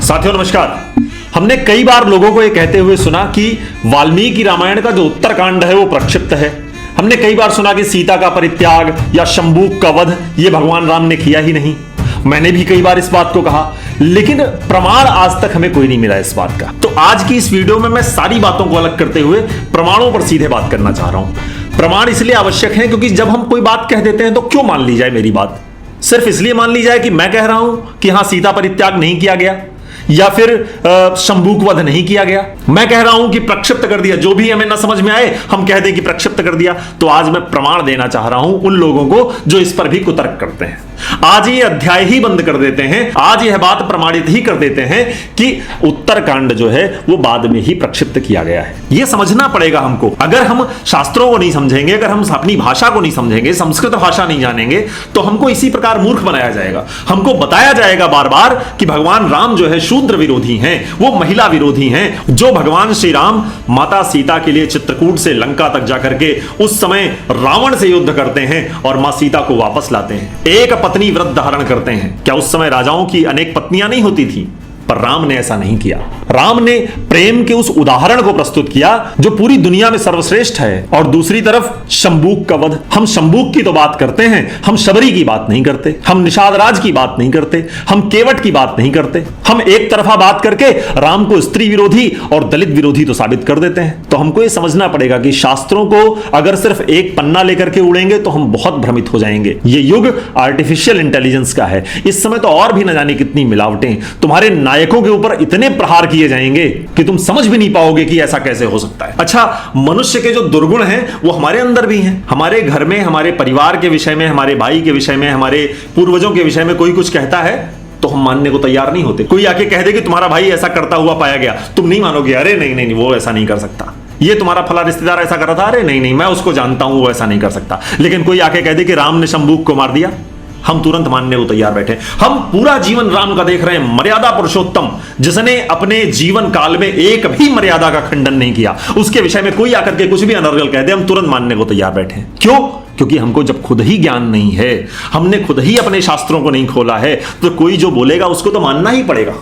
साथियों नमस्कार। हमने कई बार लोगों को यह कहते हुए सुना कि वाल्मीकि रामायण का जो उत्तरकांड है वो प्रक्षिप्त है। हमने कई बार सुना कि सीता का परित्याग या शंबूक का वध ये भगवान राम ने किया ही नहीं। मैंने भी कई बार इस बात को कहा, लेकिन प्रमाण आज तक हमें कोई नहीं मिला इस बात का। तो आज की इस वीडियो में मैं सारी बातों को अलग करते हुए प्रमाणों पर सीधे बात करना चाह रहा हूं। प्रमाण इसलिए आवश्यक है क्योंकि जब हम कोई बात कह देते हैं तो क्यों मान ली जाए मेरी बात? सिर्फ इसलिए मान ली जाए कि मैं कह रहा हूं कि हां सीता परित्याग नहीं किया गया या फिर शंबूक वध नहीं किया गया। मैं कह रहा हूं कि प्रक्षिप्त कर दिया, जो भी हमें ना समझ में आए हम कह दें कि प्रक्षिप्त कर दिया। तो आज मैं प्रमाण देना चाह रहा हूं उन लोगों को जो इस पर भी कुतर्क करते हैं। आज ये अध्याय ही बंद कर देते हैं, आज यह बात प्रमाणित ही कर देते हैं कि उत्तरकांड जो है वो बाद में ही प्रक्षिप्त किया गया है। यह समझना पड़ेगा हमको। अगर हम शास्त्रों को नहीं समझेंगे, अगर हम अपनी भाषा को नहीं समझेंगे, संस्कृत भाषा नहीं जानेंगे, तो हमको इसी प्रकार मूर्ख बनाया जाएगा। हमको बताया जाएगा बार बार कि भगवान राम जो है शूद्र विरोधी हैं, वो महिला विरोधी हैं। जो भगवान श्री राम माता सीता के लिए चित्रकूट से लंका तक जाकर के उस समय रावण से युद्ध करते हैं और मां सीता को वापस लाते हैं, एक पत्नी व्रत धारण करते हैं। क्या उस समय राजाओं की अनेक पत्नियां नहीं होती थी? पर राम ने ऐसा नहीं किया। राम ने प्रेम के उस उदाहरण को प्रस्तुत किया जो पूरी दुनिया में सर्वश्रेष्ठ है। और दूसरी तरफ शंबूक का वध। हम शंबूक की तो बात करते हैं, हम शबरी की बात नहीं करते, हम निषाद राज की बात नहीं करते, हम केवट की बात नहीं करते। हम एक तरफा बात करके राम को स्त्री विरोधी और दलित विरोधी तो साबित कर देते हैं। तो हमको यह समझना पड़ेगा कि शास्त्रों को अगर सिर्फ एक पन्ना लेकर के उड़ेंगे तो हम बहुत भ्रमित हो जाएंगे। ये युग आर्टिफिशियल इंटेलिजेंस का है। इस समय तो और भी न जाने कितनी मिलावटें, तुम्हारे नायकों के ऊपर इतने प्रहार किए जाएंगे कि तुम समझ भी नहीं पाओगे कि ऐसा कैसे हो सकता है। अच्छा, मनुष्य के जो दुर्गुण हैं वो हमारे अंदर भी हैं। हमारे घर में, हमारे परिवार के विषय में, हमारे भाई के विषय में, हमारे पूर्वजों के विषय में कोई कुछ कहता है तो हम मानने को तैयार नहीं होते। कोई आके कह दे कि तुम्हारा भाई ऐसा करता हुआ पाया गया, तुम नहीं मानोगे। अरे नहीं नहीं, वो ऐसा नहीं कर सकता। ये तुम्हारा फला रिश्तेदार ऐसा कर रहा था, अरे नहीं नहीं, मैं उसको जानता हूं, वो ऐसा नहीं कर सकता। लेकिन कोई आके कह दे कि राम ने शंबूक को मार दिया, हम तुरंत मानने को तैयार बैठे। हम पूरा जीवन राम का देख रहे हैं, मर्यादा पुरुषोत्तम, जिसने अपने जीवन काल में एक भी मर्यादा का खंडन नहीं किया। उसके विषय में कोई आकर के कुछ भी अनर्गल कह दे, हम तुरंत मानने को तैयार बैठे। क्यों? क्योंकि हमको जब खुद ही ज्ञान नहीं है, हमने खुद ही अपने शास्त्रों को नहीं खोला है, तो कोई जो बोलेगा उसको तो मानना ही पड़ेगा।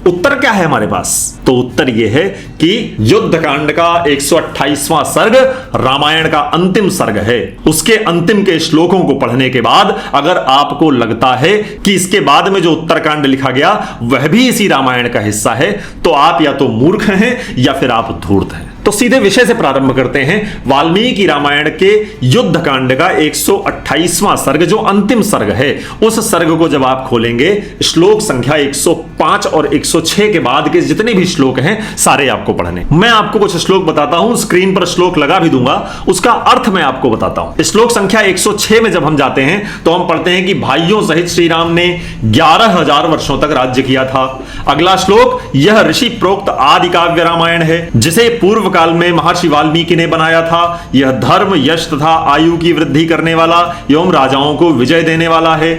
उत्तर क्या है हमारे पास? तो उत्तर यह है कि युद्धकांड का 128वां सर्ग रामायण का अंतिम सर्ग है। उसके अंतिम के श्लोकों को पढ़ने के बाद अगर आपको लगता है कि इसके बाद में जो उत्तरकांड लिखा गया वह भी इसी रामायण का हिस्सा है, तो आप या तो मूर्ख हैं या फिर आप धूर्त हैं। तो सीधे विषय से प्रारंभ करते हैं। वाल्मीकि रामायण के युद्धकांड का 128वां सर्ग जो अंतिम सर्ग है, उस सर्ग को जब आप खोलेंगे, श्लोक संख्या 105 और 106 के बाद के जितने भी श्लोक हैं सारे आपको पढ़ने। मैं आपको कुछ श्लोक बताता हूं, स्क्रीन पर श्लोक लगा भी दूंगा, उसका अर्थ मैं आपको बताता हूं। श्लोक संख्या 106 में जब हम जाते हैं तो हम पढ़ते हैं कि भाइयों सहित श्री राम ने 11,000 वर्षों तक राज्य किया था। अगला श्लोक, यह ऋषि प्रोक्त आदि काव्य रामायण है जिसे पूर्व काल में महर्षि वाल्मीकि ने बनाया था। यह धर्म, यश तथा आयु की वृद्धि करने वाला एवं राजाओं को विजय देने वाला है।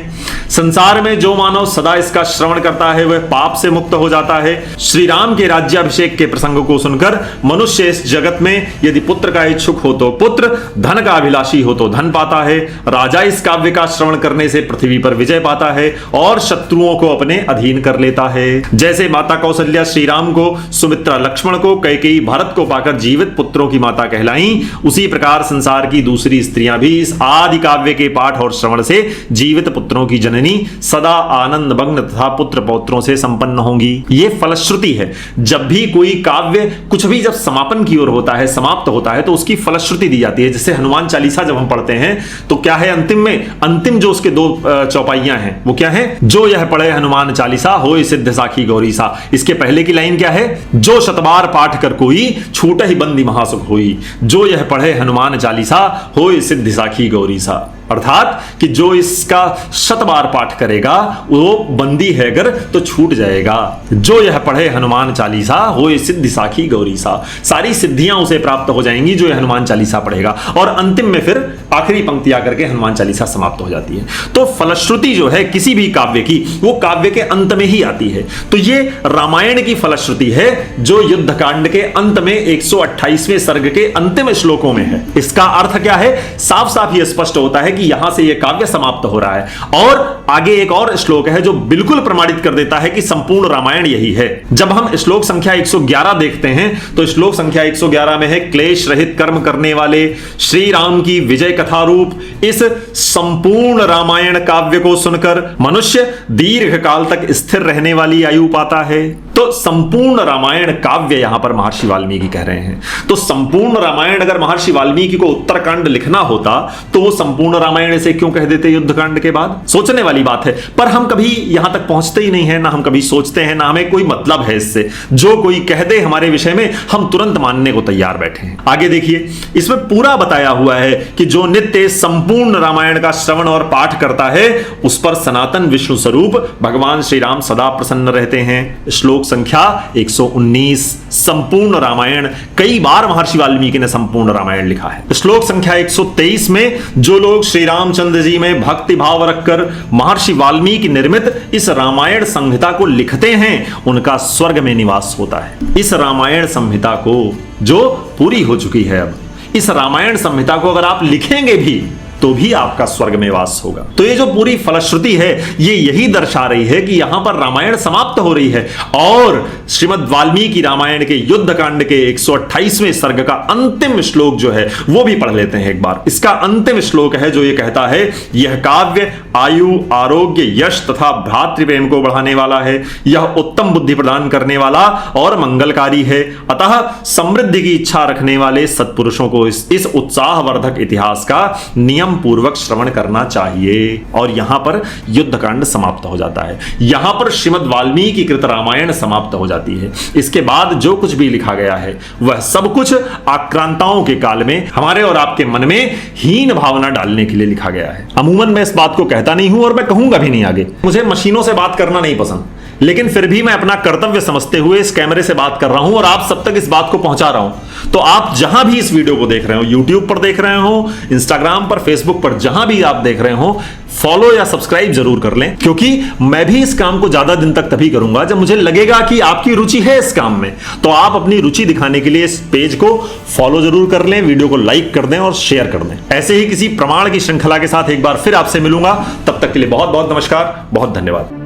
संसार में जो मानव सदा इसका श्रवण करता है वह पाप से मुक्त हो जाता है। श्री राम के राज्याभिषेक के प्रसंग को सुनकर मनुष्य इस जगत में यदि पुत्र का इच्छुक हो तो पुत्र, धन का अभिलाषी हो तो धन पाता है। राजा इस काव्य का श्रवण करने से पृथ्वी पर विजय पाता है और शत्रुओं को अपने अधीन कर लेता है। जैसे माता कौशल्या श्री राम को, सुमित्रा लक्ष्मण को, कैकेयी भरत को पाकर जीवित पुत्रों की माता कहलाई, उसी प्रकार संसार की दूसरी स्त्रियां भी इस आदि काव्य के पाठ और श्रवण से जीवित पुत्रों की जननी, सदा आनंद मग्न तथा पुत्र पौत्रों से संपन्न होंगी। यह फलश्रुति है। जब भी कोई काव्य कुछ भी जब समापन की ओर होता है, समाप्त होता है, तो उसकी फलश्रुति दी जाती है। जैसे हनुमान चालीसा जब हम पढ़ते हैं तो क्या है अंतिम में? अंतिम जो उसके 2 चौपाइयां हैं वो क्या है? जो यह पढ़े हनुमान चालीसा होय सिद्ध साखी गौरी सा। इसके पहले की लाइन क्या है? जो शतबार पाठ कर कोई छूट ही बंदी महासुख हुई। जो यह पढ़े हनुमान चालीसा होय सिद्ध साखी गौरी सा। अर्थात कि जो इसका 100 बार पाठ करेगा वो बंदी है अगर तो छूट जाएगा। जो यह पढ़े हनुमान चालीसा होय सिद्धि साखी गौरी सा। सारी सिद्धियां उसे प्राप्त हो जाएंगी जो यह हनुमान चालीसा पढ़ेगा। और अंतिम में फिर आखिरी पंक्ति आकर के हनुमान चालीसा समाप्त हो जाती है। तो फलश्रुति जो है किसी भी काव्य की वो काव्य के अंत में ही आती है। तो ये रामायण की फलश्रुति है जो युद्धकांड के अंत में 128वें सर्ग के अंतिम श्लोकों में है। इसका अर्थ क्या है? साफ साफ यह स्पष्ट होता है कि यहां से यह काव्य समाप्त हो रहा है और आगे एक और श्लोक है जो बिल्कुल प्रमाणित कर देता है कि संपूर्ण रामायण यही है। जब हम श्लोक संख्या 111 देखते हैं तो श्लोक संख्या 111 में है, क्लेश रहित कर्म करने वाले श्री राम की विजय कथा रूप इस संपूर्ण रामायण काव्य को सुनकर मनुष्य दीर्घ काल तक स्थिर रहने वाली आयु पाता है। तो संपूर्ण रामायण काव्य यहां पर महर्षि वाल्मीकि कह रहे हैं। तो संपूर्ण रामायण अगर महर्षि वाल्मीकि को उत्तरकांड लिखना होता तो वो संपूर्ण रामायण इसे क्यों कह देते युद्धकांड के बाद? सोचने वाली बात है, पर हम कभी यहां तक पहुंचते ही नहीं है, ना हम कभी सोचते हैं, ना हमें कोई मतलब है इससे। जो कोई कह दे हमारे विषय में हम तुरंत मानने को तैयार बैठे हैं। आगे देखिए, इसमें पूरा बताया हुआ है कि जो नित्य संपूर्ण रामायण का श्रवण और पाठ करता है उस पर सनातन विष्णु स्वरूप भगवान श्री राम सदा प्रसन्न रहते हैं। श्लोक संख्या 119, संपूर्ण रामायण। कई बार महर्षि वाल्मीकि ने संपूर्ण रामायण लिखा है। श्लोक संख्या 123 में जो लोग श्री रामचंद्र जी में भक्ति भाव रखकर महर्षि वाल्मीकि निर्मित इस रामायण संहिता को लिखते हैं उनका स्वर्ग में निवास होता है। इस रामायण संहिता को जो पूरी हो चुकी है, अब इस रामायण संहिता को अगर आप लिखेंगे भी तो भी आपका स्वर्ग में वास होगा। तो ये जो पूरी फलश्रुति है ये यही दर्शा रही है कि यहां पर रामायण समाप्त हो रही है और श्रीमद् वाल्मीकि रामायण के युद्धकांड के 128वें सर्ग का अंतिम श्लोक जो है वो भी पढ़ लेते हैं एक बार। इसका अंतिम श्लोक है जो ये कहता है, यह काव्य आयु आरोग्य यश तथा भ्रातृप्रेम को बढ़ाने वाला है, यह उत्तम बुद्धि प्रदान करने वाला और मंगलकारी है। अतः समृद्धि की इच्छा रखने वाले सत्पुरुषों को इस उत्साहवर्धक इतिहास का नियम पूर्वक श्रवण करना चाहिए। और यहां पर युद्धकांड समाप्त हो जाता है, यहां पर श्रीमद् वाल्मीकि कृत रामायण समाप्त हो जाती है। इसके बाद जो कुछ भी लिखा गया है वह सब कुछ आक्रांताओं के काल में हमारे और आपके मन में हीन भावना डालने के लिए लिखा गया है। अमूमन मैं इस बात को कहता नहीं हूं और मैं कहूंगा भी नहीं आगे। मुझे मशीनों से बात करना नहीं पसंद, लेकिन फिर भी मैं अपना कर्तव्य समझते हुए इस कैमरे से बात कर रहा हूं और आप सब तक इस बात को पहुंचा रहा हूं। तो आप जहां भी इस वीडियो को देख रहे हो, YouTube पर देख रहे हो, Instagram पर, Facebook पर, जहां भी आप देख रहे हो, फॉलो या सब्सक्राइब जरूर कर लें, क्योंकि मैं भी इस काम को ज्यादा दिन तक तभी करूंगा जब मुझे लगेगा कि आपकी रुचि है इस काम में। तो आप अपनी रुचि दिखाने के लिए इस पेज को फॉलो जरूर कर लें, वीडियो को लाइक कर दें और शेयर कर दें। ऐसे ही किसी प्रमाण की श्रृंखला के साथ एक बार फिर आपसे मिलूंगा। तब तक के लिए बहुत बहुत नमस्कार, बहुत धन्यवाद।